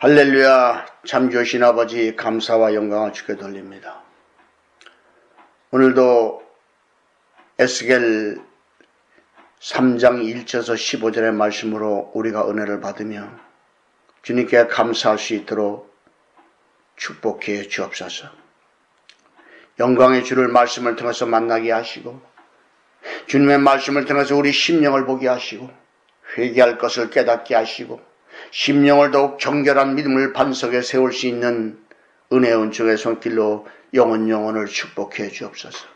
할렐루야. 참 좋으신 아버지 감사와 영광을 주께 돌립니다. 오늘도 에스겔 3장 1절에서 15절의 말씀으로 우리가 은혜를 받으며 주님께 감사할 수 있도록 축복해 주옵소서. 영광의 주를 말씀을 통해서 만나게 하시고 주님의 말씀을 통해서 우리 심령을 보게 하시고 회개할 것을 깨닫게 하시고 심령을 더욱 정결한 믿음을 반석에 세울 수 있는 은혜의 은총의 손길로 영혼을 축복해 주옵소서.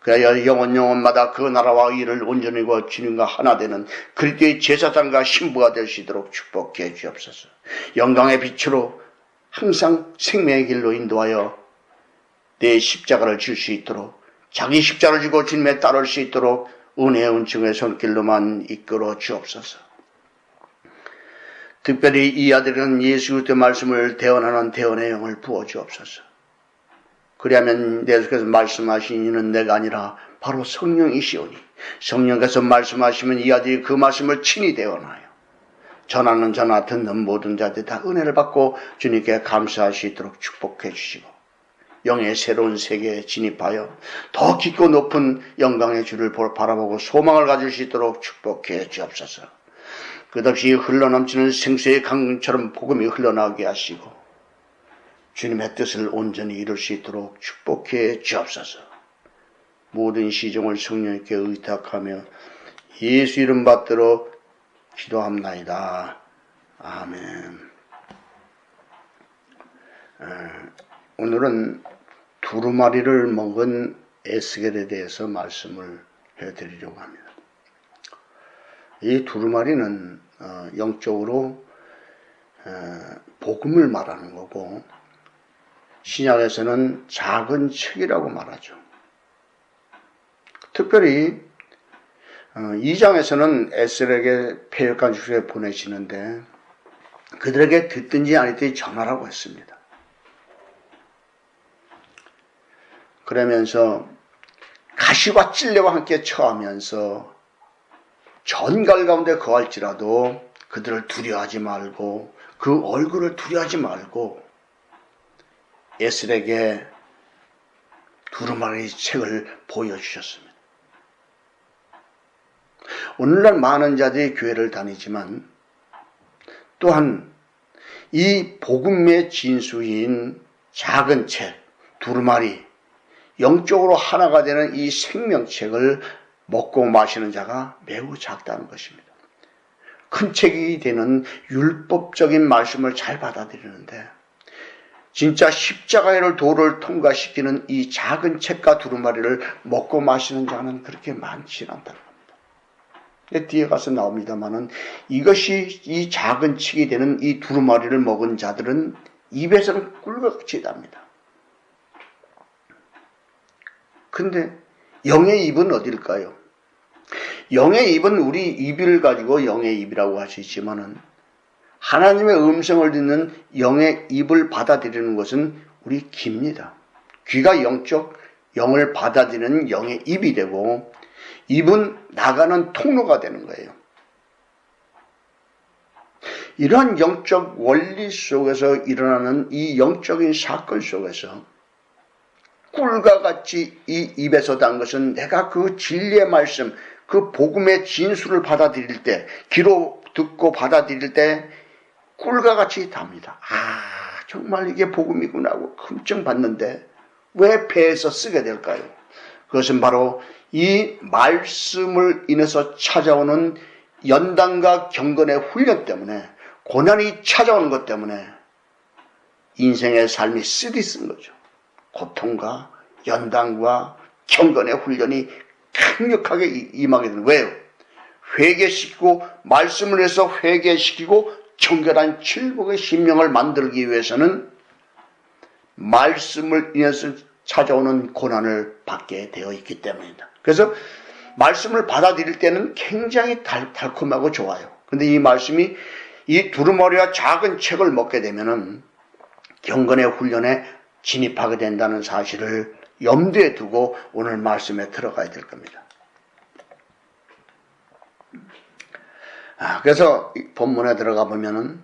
그래야 영혼마다 그 나라와 의를 온전히 이루어 주님과 하나 되는 그리스도의 제사장과 신부가 될 수 있도록 축복해 주옵소서. 영광의 빛으로 항상 생명의 길로 인도하여 내 십자가를 질 수 있도록 자기 십자가를 지고 주님에 따를 수 있도록 은혜의 은총의 손길로만 이끌어 주옵소서. 특별히 이 아들은 예수 그리스도의 말씀을 대언하는 대언의 영을 부어 주옵소서. 그리하면 예수께서 말씀하신 이는 내가 아니라 바로 성령이시오니 성령께서 말씀하시면 이 아들이 그 말씀을 친히 대언하여 전하는 자나 듣는 모든 자들이 다 은혜를 받고 주님께 감사할 수 있도록 축복해 주시고 영의 새로운 세계에 진입하여 더 깊고 높은 영광의 주를 바라보고 소망을 가질 수 있도록 축복해 주옵소서. 끝없이 흘러넘치는 생수의 강물처럼 복음이 흘러나오게 하시고 주님의 뜻을 온전히 이룰 수 있도록 축복해 주옵소서. 모든 시종을 성령님께 의탁하며 예수 이름 받들어 기도합나이다. 아멘. 오늘은 두루마리를 먹은 에스겔에 대해서 말씀을 해드리려고 합니다. 이 두루마리는 영적으로 복음을 말하는 거고 신약에서는 작은 책이라고 말하죠. 특별히 2장에서는 에스겔에게 패역한 주에 보내시는데 그들에게 듣든지 아니든지 전하라고 했습니다. 그러면서 가시와 찔레와 함께 처하면서 전갈 가운데 거할지라도 그들을 두려워하지 말고 그 얼굴을 두려워하지 말고 에스겔에게 두루마리 책을 보여주셨습니다. 오늘날 많은 자들이 교회를 다니지만 또한 이 복음의 진수인 작은 책, 두루마리, 영적으로 하나가 되는 이 생명책을 먹고 마시는 자가 매우 작다는 것입니다. 큰 책이 되는 율법적인 말씀을 잘 받아들이는데 진짜 십자가의 도를 통과시키는 이 작은 책과 두루마리를 먹고 마시는 자는 그렇게 많지 않다는 겁니다. 뒤에 가서 나옵니다마는 이것이 이 작은 책이 되는 이 두루마리를 먹은 자들은 입에서는 꿀과 같이 답니다. 근데 영의 입은 어딜까요? 영의 입은 우리 입을 가지고 영의 입이라고 할 수 있지만은 하나님의 음성을 듣는 영의 입을 받아들이는 것은 우리 귀입니다. 귀가 영을 받아들이는 영의 입이 되고 입은 나가는 통로가 되는 거예요. 이러한 영적 원리 속에서 일어나는 이 영적인 사건 속에서 꿀과 같이 이 입에서 단 것은 내가 그 진리의 말씀, 그 복음의 진수를 받아들일 때, 귀로 듣고 받아들일 때 꿀과 같이 답니다. 정말 이게 복음이구나 하고 긍정받는데 왜 배에서 쓰게 될까요? 그것은 바로 이 말씀을 인해서 찾아오는 연단과 경건의 훈련 때문에 고난이 찾아오는 것 때문에 인생의 삶이 쓰디쓴 거죠. 고통과 연단과 경건의 훈련이 강력하게 임하게 되는 거예요. 회개시키고 말씀을 해서 회개시키고 정결한 칠복의 심령을 만들기 위해서는 말씀을 인해서 찾아오는 고난을 받게 되어 있기 때문입니다. 그래서 말씀을 받아들일 때는 굉장히 달콤하고 좋아요. 근데 이 말씀이 이 두루마리와 작은 책을 먹게 되면은 경건의 훈련에 진입하게 된다는 사실을 염두에 두고 오늘 말씀에 들어가야 될 겁니다. 그래서 본문에 들어가 보면은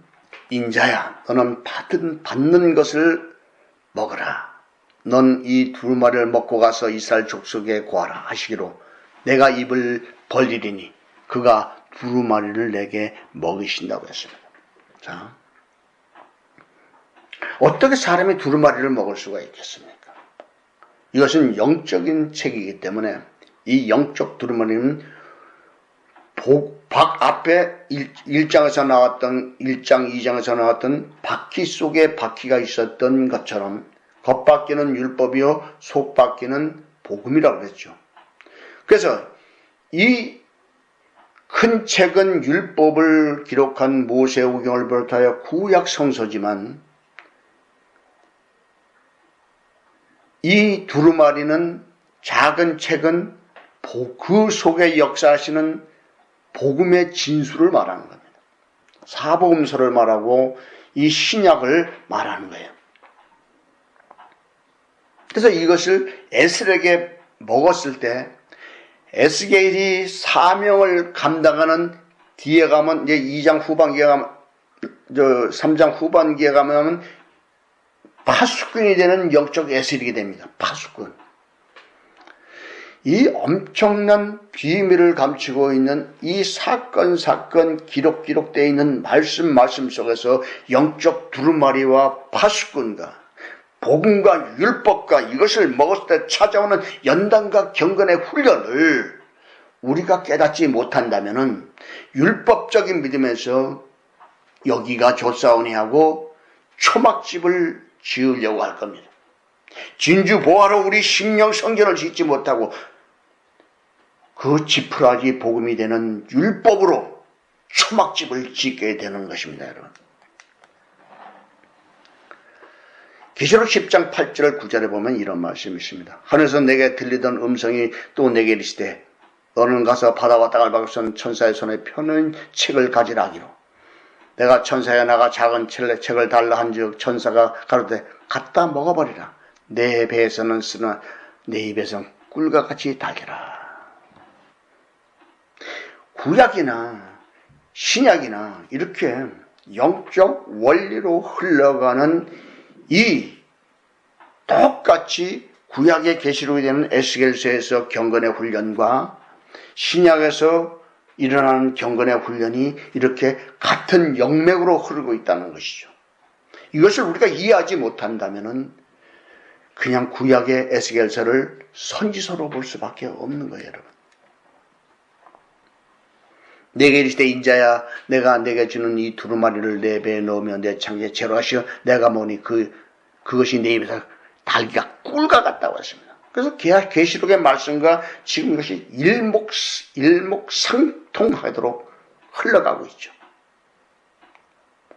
인자야, 너는 받는 것을 먹어라. 넌 이 두루마리를 먹고 가서 이스라엘 족속에 고하라 하시기로 내가 입을 벌리리니 그가 두루마리를 내게 먹이신다고 했습니다. 자, 어떻게 사람이 두루마리를 먹을 수가 있겠습니까? 이것은 영적인 책이기 때문에 이 영적 두루마리는 앞에 1장에서 나왔던 1장, 2장에서 나왔던 바퀴 속에 바퀴가 있었던 것처럼 겉바퀴는 율법이요 속바퀴는 복음이라고 그랬죠. 그래서 이 큰 책은 율법을 기록한 모세오경을 비롯하여 구약 성서지만 이 두루마리는 작은 책은 그 속에 역사하시는 복음의 진수를 말하는 겁니다. 사복음서를 말하고 이 신약을 말하는 거예요. 그래서 이것을 에스겔에게 먹었을 때 에스겔이 사명을 감당하는 뒤에 가면 이제 2장 후반기에 가면 3장 후반기에 가면 파수꾼이 되는 영적 에스겔이 됩니다. 파수꾼. 이 엄청난 비밀을 감추고 있는 이 사건 기록되어 있는 말씀 속에서 영적 두루마리와 파수꾼과 복음과 율법과 이것을 먹었을 때 찾아오는 연단과 경건의 훈련을 우리가 깨닫지 못한다면은 율법적인 믿음에서 여기가 좋사오니 하고 초막집을 지으려고 할 겁니다. 진주 보화로 우리 심령 성전을 짓지 못하고 그 지푸라기 복음이 되는 율법으로 초막집을 짓게 되는 것입니다, 여러분. 계시록 10장 8절 9절에 보면 이런 말씀이 있습니다. 하늘에서 내게 들리던 음성이 또 내게 이르시되 너는 가서 바다와 땅을 박을 쏜 천사의 손에 펴는 책을 가지라 하기로 내가 천사에 나가 작은 책을 달라 한즉 천사가 가로되 갖다 먹어버리라. 내 배에서는 쓰나 내 입에서는 꿀과 같이 달게라. 구약이나 신약이나 이렇게 영적 원리로 흘러가는 이 똑같이 구약의 계시록이 되는 에스겔서에서 경건의 훈련과 신약에서 일어나는 경건의 훈련이 이렇게 같은 영맥으로 흐르고 있다는 것이죠. 이것을 우리가 이해하지 못한다면은 그냥 구약의 에스겔서를 선지서로 볼 수밖에 없는 거예요, 여러분. 내게 이르시되 인자야 내가 내게 주는 이 두루마리를 내 배에 넣으며 내 창에 채로 하시어 내가 먹으니 그것이 내 입에서 달기가 꿀과 같다고 했습니다. 그래서 계시록의 말씀과 지금 이것이 일목상통하도록 흘러가고 있죠.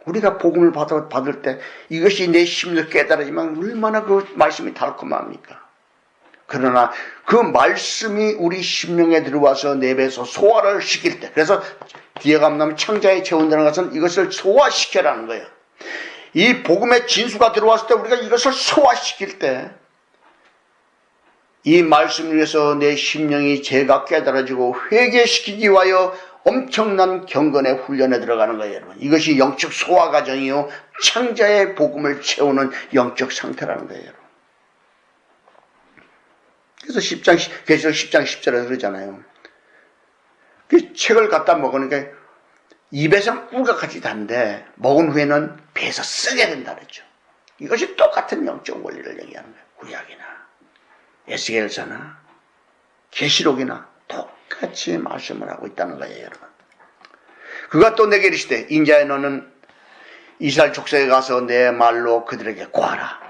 우리가 복음을 받을 때 이것이 내 심리를 깨달아지만 얼마나 그 말씀이 달콤합니까? 그러나 그 말씀이 우리 심령에 들어와서 내 배에서 소화를 시킬 때, 그래서 뒤에 가면 창자에 채운다는 것은 이것을 소화시켜라는 거예요. 이 복음의 진수가 들어왔을 때 우리가 이것을 소화시킬 때 이 말씀을 위해서 내 심령이 죄가 깨달아지고 회개시키기 위하여 엄청난 경건의 훈련에 들어가는 거예요, 여러분. 이것이 영적 소화 과정이요 창자의 복음을 채우는 영적 상태라는 거예요, 여러분. 그래서 계시록 10장 10절에 그러잖아요. 그 책을 갖다 먹으니까 입에서 꿀과 같이 단데 먹은 후에는 배에서 쓰게 된다 그랬죠. 이것이 똑같은 영적 원리를 얘기하는 거예요. 구약이나 에스겔서나 계시록이나 똑같이 말씀을 하고 있다는 거예요, 여러분. 그가 또 내게 이르시되 인자야 너는 이스라엘 족속에 가서 내 말로 그들에게 고하라.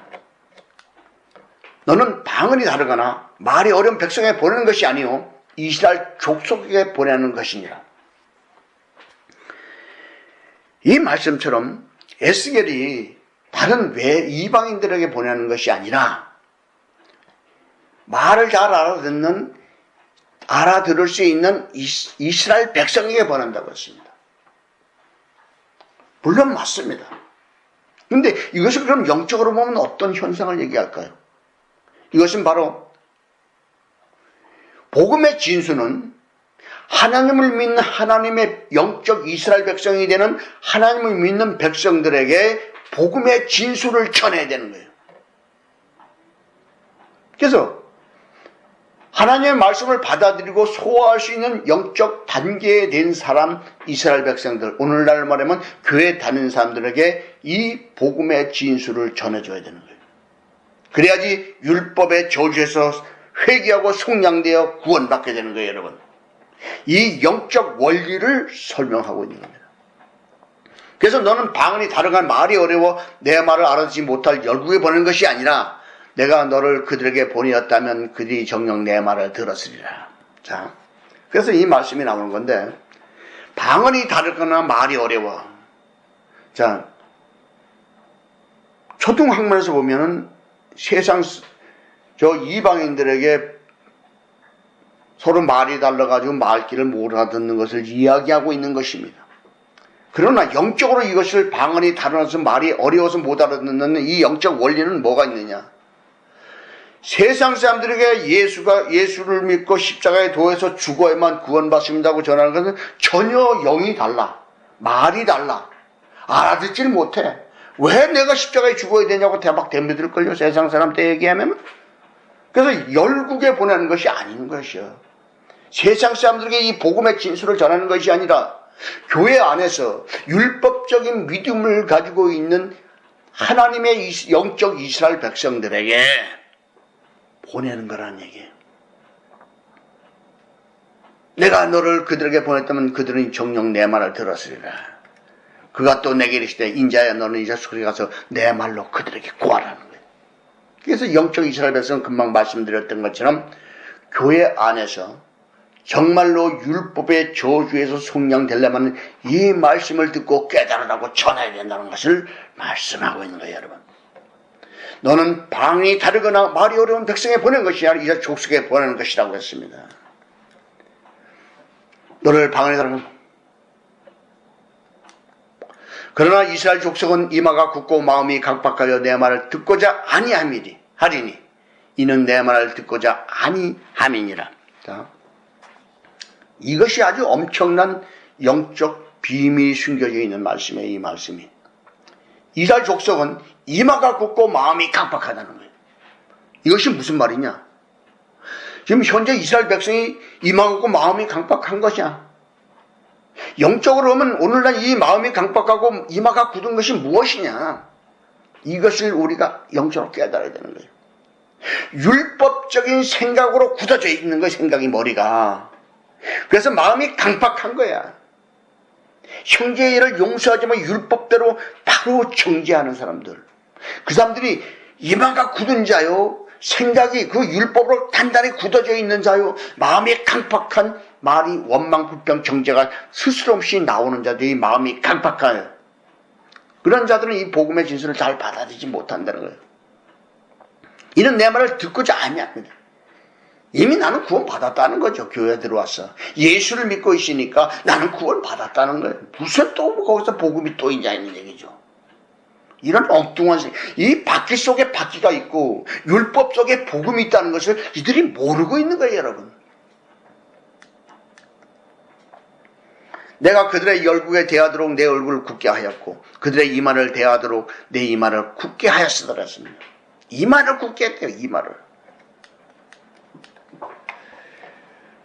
너는 방언이 다르거나 말이 어려운 백성에게 보내는 것이 아니요 이스라엘 족속에게 보내는 것이니라. 이 말씀처럼 에스겔이 다른 이방인들에게 보내는 것이 아니라 말을 잘 알아들을 수 있는 이스라엘 백성에게 보낸다고 했습니다. 물론 맞습니다. 그런데 이것을 그럼 영적으로 보면 어떤 현상을 얘기할까요? 이것은 바로 복음의 진수는 하나님을 믿는 하나님의 영적 이스라엘 백성이 되는 하나님을 믿는 백성들에게 복음의 진술을 전해야 되는 거예요. 그래서 하나님의 말씀을 받아들이고 소화할 수 있는 영적 단계에 된 사람, 이스라엘 백성들, 오늘날 말하면 교회 다니는 사람들에게 이 복음의 진술을 전해줘야 되는 거예요. 그래야지 율법의 저주에서 회개하고 속량되어 구원받게 되는 거예요, 여러분. 이 영적 원리를 설명하고 있는 겁니다. 그래서 너는 방언이 다르거나 말이 어려워 내 말을 알아듣지 못할 열국에 보내는 것이 아니라 내가 너를 그들에게 보내었다면 그들이 정녕 내 말을 들었으리라. 자, 그래서 이 말씀이 나오는 건데, 방언이 다르거나 말이 어려워. 자, 초등학문에서 보면은 세상 저 이방인들에게 서로 말이 달라가지고 말귀를 못 알아듣는 것을 이야기하고 있는 것입니다. 그러나 영적으로 이것을 방언이 다르면서 말이 어려워서 못 알아듣는 이 영적 원리는 뭐가 있느냐? 세상 사람들에게 예수를 믿고 십자가에 도에서 죽어야만 구원받습니다고 전하는 것은 전혀 영이 달라. 말이 달라. 알아듣지를 못해. 왜 내가 십자가에 죽어야 되냐고 대박 덤벼들걸요, 세상 사람한테 얘기하면. 그래서 열국에 보내는 것이 아닌 것이요. 세상 사람들에게 이 복음의 진술을 전하는 것이 아니라 교회 안에서 율법적인 믿음을 가지고 있는 하나님의 영적 이스라엘 백성들에게 보내는 거라는 얘기예요. 내가 너를 그들에게 보냈다면 그들은 정녕 내 말을 들었으리라. 그가 또 내게 이르시되 인자야 너는 이제 소리 가서 내 말로 그들에게 구하라는 거예요. 그래서 영적 이스라엘 백성은 금방 말씀드렸던 것처럼 교회 안에서 정말로 율법의 저주에서 속량되려면 이 말씀을 듣고 깨달으라고 전해야 된다는 것을 말씀하고 있는 거예요, 여러분. 너는 방이 다르거나 말이 어려운 백성에 보낸 것이 아니라 이스라엘 족속에 보내는 것이라고 했습니다. 너를 방언이 다르거나 그러나 이스라엘 족속은 이마가 굳고 마음이 각박하여 내 말을 듣고자 아니하리니 이는 내 말을 듣고자 아니함이니라. 자, 이것이 아주 엄청난 영적 비밀이 숨겨져 있는 말씀이에요. 이 말씀이. 이스라엘 족속은 이마가 굳고 마음이 각박하다는 거예요. 이것이 무슨 말이냐? 지금 현재 이스라엘 백성이 이마가 굳고 마음이 각박한 것이야. 영적으로 보면 오늘날 이 마음이 강박하고 이마가 굳은 것이 무엇이냐? 이것을 우리가 영적으로 깨달아야 되는 거예요. 율법적인 생각으로 굳어져 있는 거예요. 생각이 머리가. 그래서 마음이 강박한 거야. 형제의 일을 용서하지만 율법대로 바로 정죄하는 사람들. 그 사람들이 이마가 굳은 자요. 생각이 그 율법으로 단단히 굳어져 있는 자요. 마음이 강박한 말이 원망, 불평, 정죄가 스스럼 없이 나오는 자들이 마음이 강박해요. 그런 자들은 이 복음의 진술을 잘 받아들이지 못한다는 거예요. 이는 내 말을 듣고자 아니합니다. 이미 나는 구원 받았다는 거죠. 교회에 들어와서 예수를 믿고 있으니까 나는 구원 받았다는 거예요. 무슨 또 거기서 복음이 또 있냐는 얘기죠. 이런 엉뚱한 이 바퀴 속에 바퀴가 있고 율법 속에 복음이 있다는 것을 이들이 모르고 있는 거예요, 여러분. 내가 그들의 열국에 대하도록 내 얼굴을 굳게 하였고 그들의 이마를 대하도록 내 이마를 굳게 하였으더라 했습니다. 이마를 굳게 했대요. 이마를.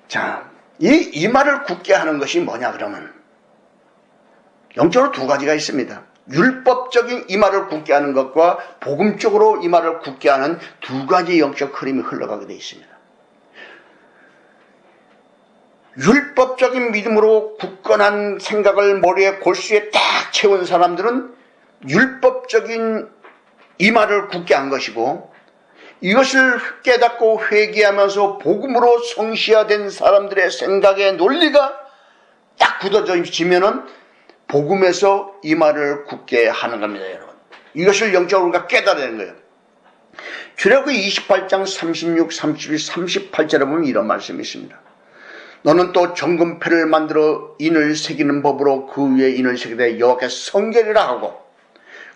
자, 이 이마를 굳게 하는 것이 뭐냐 그러면 영적으로 두 가지가 있습니다. 율법적인 이마를 굳게 하는 것과 복음적으로 이마를 굳게 하는 두 가지 영적 흐름이 흘러가게 되어 있습니다. 율법적인 믿음으로 굳건한 생각을 머리에 골수에 딱 채운 사람들은 율법적인 이마를 굳게 한 것이고 이것을 깨닫고 회개하면서 복음으로 성시화된 사람들의 생각의 논리가 딱 굳어지면은 복음에서 이마를 굳게 하는 겁니다, 여러분. 이것을 영적으로 우리가 깨달아야 되는 거예요. 출애굽기 28장 36, 31, 38절에 보면 이런 말씀이 있습니다. 너는 또 정금패를 만들어 인을 새기는 법으로 그 위에 인을 새기되 여호와께서 성결이라 하고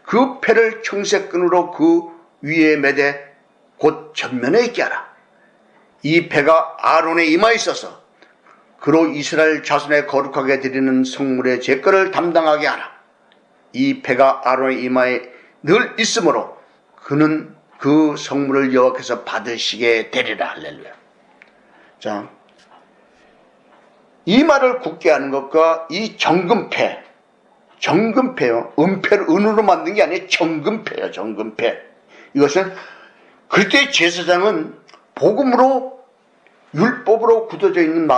그 패를 청색끈으로 그 위에 매되 곧 전면에 있게 하라. 이 패가 아론의 이마에 있어서 그로 이스라엘 자손의 거룩하게 드리는 성물의 제거를 담당하게 하라. 이 패가 아론의 이마에 늘 있으므로 그는 그 성물을 여호와께서 받으시게 되리라. 할렐루야. 자, 이마를 굳게 하는 것과 이 정금패요. 은패를 은으로 만든 게 아니에요. 정금패요. 정금패. 이것은 그때 제사장은 복음으로 율법으로 굳어져 있는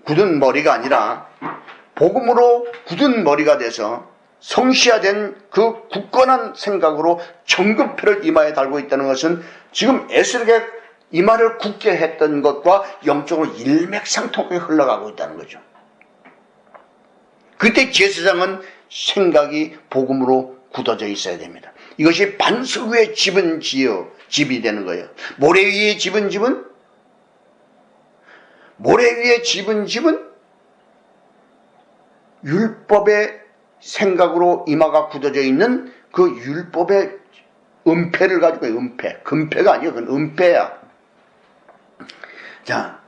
굳은 머리가 아니라 복음으로 굳은 머리가 돼서 성시화된 그 굳건한 생각으로 정금패를 이마에 달고 있다는 것은 지금 에스겔에게 이마를 굳게 했던 것과 영적으로 일맥상통하게 흘러가고 있다는 거죠. 그때 제사장은 생각이 복음으로 굳어져 있어야 됩니다. 이것이 반석 위에 집이 되는 거예요. 모래 위에 집은 율법의 생각으로 이마가 굳어져 있는 그 율법의 은패를 가지고 은패. 금패가 아니에요. 그건 은패야. 자,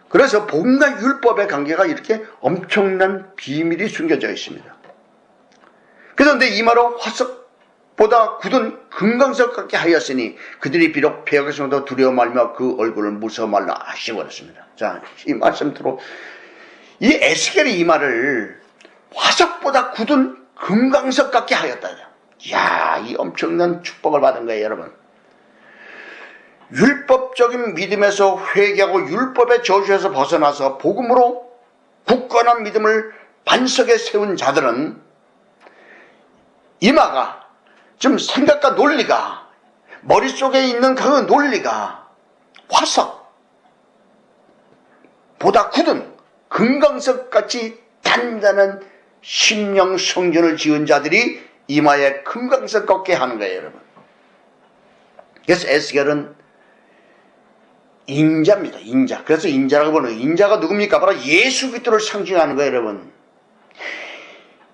그래서 복음과 율법의 관계가 이렇게 엄청난 비밀이 숨겨져 있습니다. 그런데 이마로 화석보다 굳은 금강석 같게 하였으니 그들이 비록 폐역에서도 두려워 말며 그 얼굴을 무서워 말라 하시버렸습니다. 자, 이 말씀대로 이 에스겔의 이마를 화석보다 굳은 금강석 같게 하였다. 이야, 이 엄청난 축복을 받은 거예요, 여러분. 율법적인 믿음에서 회개하고 율법의 저주에서 벗어나서 복음으로 굳건한 믿음을 반석에 세운 자들은 이마가 좀 생각과 논리가 머릿속에 있는 그 논리가 화석보다 굳은 금강석같이 단단한 심령 성전을 지은 자들이 이마에 금강석 걷게 하는 거예요, 여러분. 그래서 에스겔은 인자입니다. 인자. 그래서 인자라고 보는 거예요. 인자가 누굽니까? 바로 예수 그리스도를 상징하는 거예요, 여러분.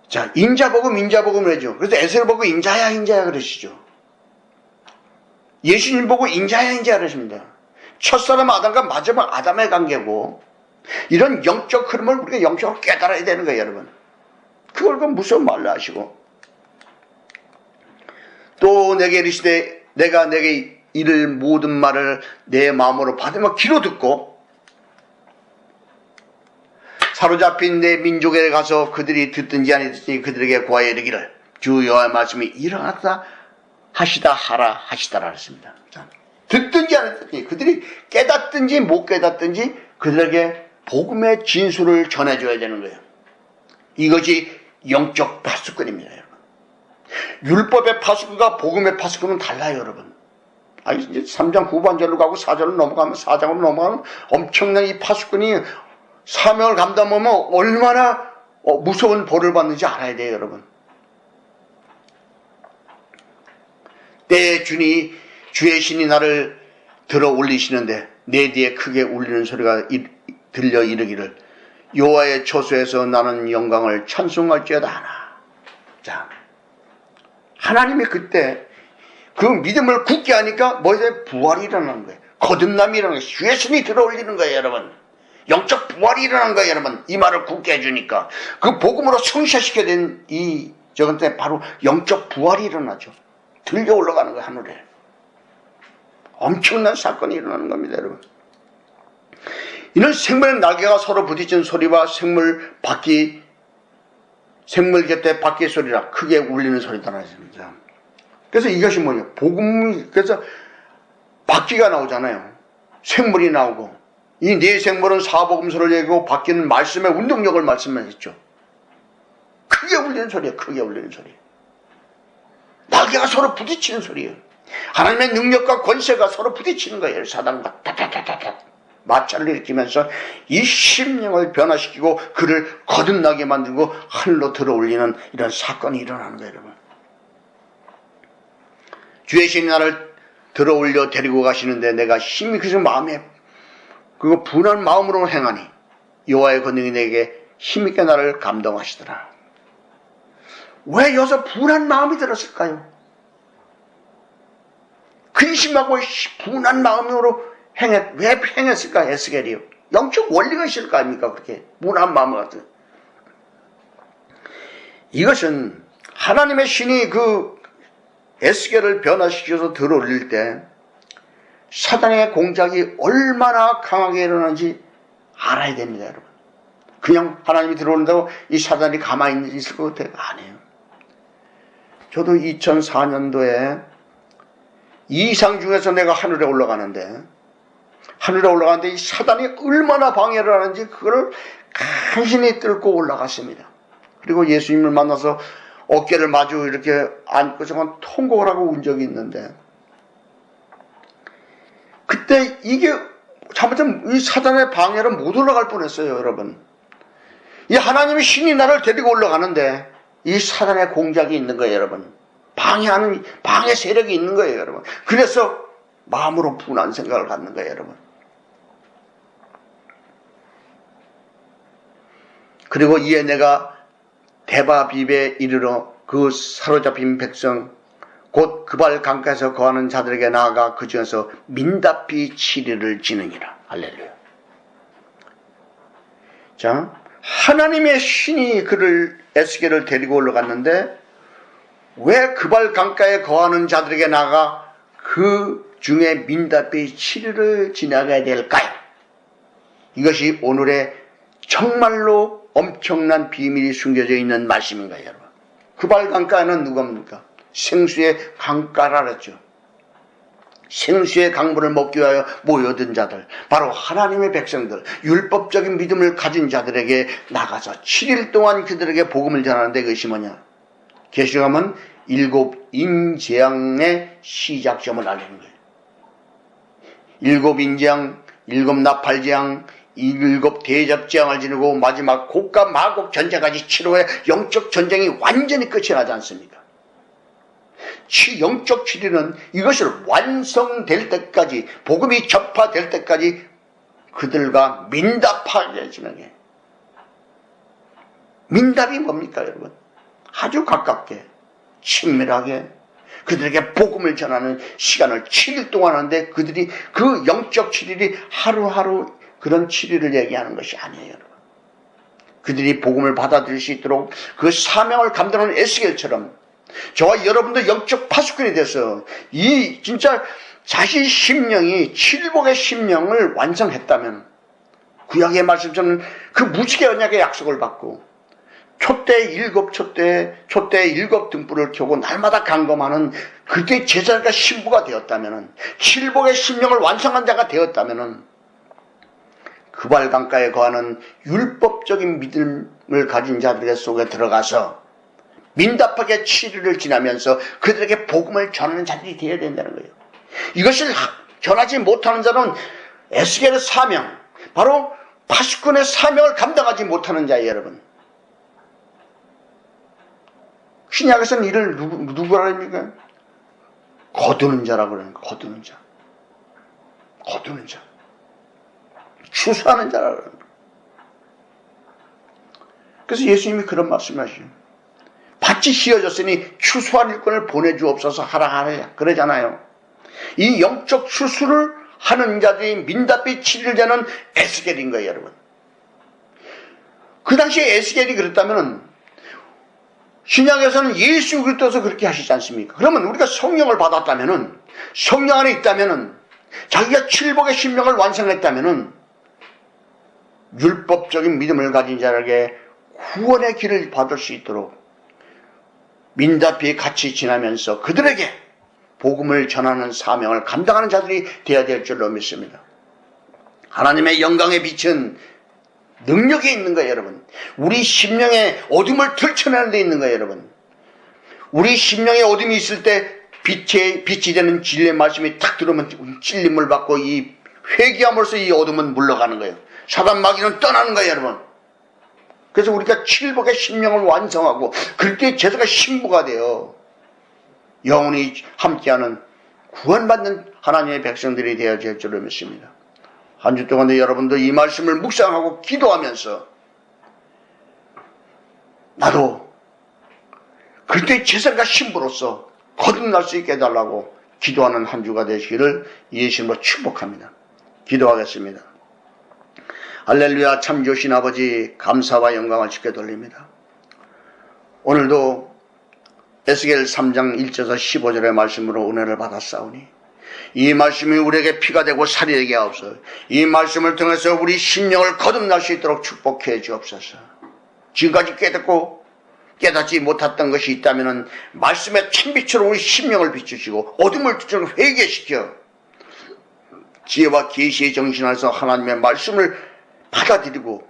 자, 인자복음을 해죠. 그래서 에스겔 보고 인자야 그러시죠. 예수님 보고 인자야 그러십니다. 첫사람 아담과 마지막 아담의 관계고 이런 영적 흐름을 우리가 영적으로 깨달아야 되는 거예요, 여러분. 그걸 무서워 말라 하시고 또 내게 이르시되 내가 내게 이를 모든 말을 내 마음으로 받으며 귀로 듣고 사로잡힌 내 민족에 가서 그들이 듣든지 안 듣든지 그들에게 구하여 이르기를 주 여호와의 말씀이 일어났다 하시다 하라 하시다라 했습니다. 듣든지 안 듣든지 그들이 깨닫든지 못 깨닫든지 그들에게 복음의 진술을 전해줘야 되는 거예요. 이것이 영적 파수꾼입니다, 여러분. 율법의 파수꾼과 복음의 파수꾼은 달라요, 여러분. 이제 3장 후반절로 가고 4절로 넘어가면 4장으로 넘어가면 엄청난 이 파수꾼이 사명을 감당하면 얼마나 무서운 벌을 받는지 알아야 돼요, 여러분. 때에 주의 신이 나를 들어 올리시는데 내 뒤에 크게 울리는 소리가 들려 이르기를 여호와의 처소에서 나는 영광을 찬송할지어다 하나. 자, 하나님이 그때 그 믿음을 굳게 하니까 뭐에 부활이 일어나는 거예요. 거듭남이 일어나는 거예요. 주의 신이 들어 올리는 거예요, 여러분. 영적 부활이 일어난 거예요, 여러분. 이 말을 굳게 해주니까 그 복음으로 성취시켜야 된 저건 때 바로 영적 부활이 일어나죠. 들려 올라가는 거예요, 하늘에. 엄청난 사건이 일어나는 겁니다, 여러분. 이는 생물의 날개가 서로 부딪힌 소리와 생물 곁에 바퀴 소리라 크게 울리는 소리다 하십니다. 그래서 이것이 뭐냐? 그래서 바퀴가 나오잖아요. 생물이 나오고 이 네 생물은 사복음서를 얘기하고 바퀴는 말씀의 운동력을 말씀하셨죠. 크게 울리는 소리예요. 크게 울리는 소리. 날개가 서로 부딪히는 소리예요. 하나님의 능력과 권세가 서로 부딪히는 거예요. 사단과 타타타타타 마찰을 일으키면서 이 심령을 변화시키고 그를 거듭나게 만들고 하늘로 들어올리는 이런 사건이 일어나는 거예요, 여러분. 주의 신이 나를 들어올려 데리고 가시는데 내가 힘이 그저 마음에 그거 분한 마음으로 행하니 여호와의 권능이 내게 힘있게 나를 감동하시더라. 왜 여기서 분한 마음이 들었을까요? 근심하고 분한 마음으로 왜 행했을까, 에스겔이요? 영적 원리가 있을 거 아닙니까? 그렇게 무난 마음 같은. 이것은 하나님의 신이 그 에스겔을 변화시켜서 들어올릴 때 사단의 공작이 얼마나 강하게 일어나는지 알아야 됩니다, 여러분. 그냥 하나님이 들어온다고 이 사단이 가만히 있을 것 같아요? 아니에요. 저도 2004년도에 이상 중에서 내가 하늘에 올라가는데 이 사단이 얼마나 방해를 하는지 그걸 간신히 뚫고 올라갔습니다. 그리고 예수님을 만나서 어깨를 마주 이렇게 안고 정말 통곡을 하고 운 적이 있는데, 그때 이게 잘못하면 이 사단의 방해로 못 올라갈 뻔했어요, 여러분. 이 하나님의 신이 나를 데리고 올라가는데 이 사단의 공작이 있는 거예요, 여러분. 방해 세력이 있는 거예요, 여러분. 그래서 마음으로 분한 생각을 갖는 거예요, 여러분. 그리고 이에 내가 대바비에 이르러 그 사로잡힌 백성 곧 그발 강가에서 거하는 자들에게 나아가 그 중에서 민다비 치리를 지느니라. 할렐루야. 자, 하나님의 신이 그를 에스겔을 데리고 올라갔는데 왜 그발 강가에 거하는 자들에게 나아가 그 중에 민다비 치리를 지나가야 될까요? 이것이 오늘의 정말로 엄청난 비밀이 숨겨져 있는 말씀인가요, 여러분? 그발 강가는 누굽니까? 생수의 강가라 그랬죠. 생수의 강물을 먹기 위하여 모여든 자들, 바로 하나님의 백성들, 율법적인 믿음을 가진 자들에게 나가서 7일 동안 그들에게 복음을 전하는데, 그것이 뭐냐? 계시록하면 7 인재앙의 시작점을 알리는 거예요. 7 인재앙, 7 나팔재앙, 7 대접재앙을 지르고 마지막 곡과 마곡 전쟁까지 치루해 영적 전쟁이 완전히 끝이 나지 않습니까? 영적 치리는 이것을 완성될 때까지, 복음이 접화될 때까지 그들과 민답하게 진행해. 민답이 뭡니까, 여러분? 아주 가깝게, 친밀하게 그들에게 복음을 전하는 시간을 7일 동안 하는데, 그들이 그 영적 7일이 하루하루 그런 7일을 얘기하는 것이 아니에요, 여러분. 그들이 복음을 받아들일 수 있도록 그 사명을 감당하는 에스겔처럼 저와 여러분도 영적 파수꾼이 돼서 이 진짜 자신 심령이 7복의 심령을 완성했다면, 구약의 말씀처럼 그 무지개 언약의 약속을 받고 촛대 7 등불을 켜고 날마다 간검하는 그때 제자가 신부가 되었다면, 7복의 심령을 완성한 자가 되었다면, 그발 강가에 거하는 율법적인 믿음을 가진 자들의 속에 들어가서 민답하게 7일을 지나면서 그들에게 복음을 전하는 자들이 되어야 된다는 거예요. 이것을 전하지 못하는 자는 에스겔의 사명, 바로 파수꾼의 사명을 감당하지 못하는 자예요, 여러분. 신약에서는 이를 누구라 합니까? 거두는 자라고 그러는 거예요. 거두는 자. 거두는 자. 추수하는 자라고 그러는 거예요. 그래서 예수님이 그런 말씀하시죠. 밭이 휘어졌으니 추수할 일꾼을 보내주옵소서 하라 그러잖아요. 이 영적 추수를 하는 자들이 민답비 7일자는 에스겔인 거예요, 여러분. 그 당시에 에스겔이 그랬다면 신약에서는 예수 그리스도서 그렇게 하시지 않습니까? 그러면 우리가 성령을 받았다면, 성령 안에 있다면, 자기가 7복의 심령을 완성했다면 율법적인 믿음을 가진 자에게 구원의 길을 받을 수 있도록 민다비에 같이 지나면서 그들에게 복음을 전하는 사명을 감당하는 자들이 되어야 될 줄로 믿습니다. 하나님의 영광의 빛은 능력이 있는 거예요, 여러분. 우리 심령의 어둠을 들춰내는 데 있는 거예요, 여러분. 우리 심령의 어둠이 있을 때 빛이 되는 진리의 말씀이 딱 들어오면 찔림을 받고 이 회개함으로써 이 어둠은 물러가는 거예요. 사단 마귀는 떠나는 거예요, 여러분. 그래서 우리가 7복의 심령을 완성하고 그렇게 제사가 신부가 되어 영원히 함께하는 구원받는 하나님의 백성들이 되어야 될 줄로 믿습니다. 한 주 동안에 여러분도 이 말씀을 묵상하고 기도하면서 나도 그때 제사가 신부로서 거듭날 수 있게 해달라고 기도하는 한 주가 되시기를 예수님으로 축복합니다. 기도하겠습니다. 할렐루야. 참 좋으신 아버지, 감사와 영광을 주께 돌립니다. 오늘도 에스겔 3장 1절에서 15절의 말씀으로 은혜를 받았사오니 이 말씀이 우리에게 피가 되고 살이 되게 하옵소서. 이 말씀을 통해서 우리 심령을 거듭날 수 있도록 축복해 주옵소서. 지금까지 깨닫지 못했던 것이 있다면 말씀의 참빛으로 우리 심령을 비추시고 어둠을 좀 회개시켜 지혜와 계시의 정신 안에서 하나님의 말씀을 받아들이고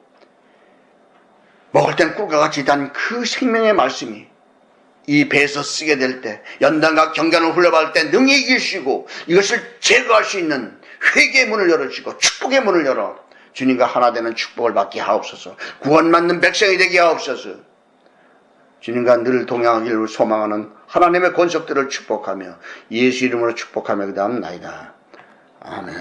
먹을 땐 꿀과 같이 단 그 생명의 말씀이 이 배에서 쓰게 될 때 연단과 경계를 흘려받을 때 능히 이기시고 이것을 제거할 수 있는 회개의 문을 열어주시고 축복의 문을 열어 주님과 하나 되는 축복을 받게 하옵소서. 구원받는 백성이 되게 하옵소서. 주님과 늘 동행하기를 소망하는 하나님의 권속들을 축복하며 예수 이름으로 축복하며 그 다음 나이다. 아멘.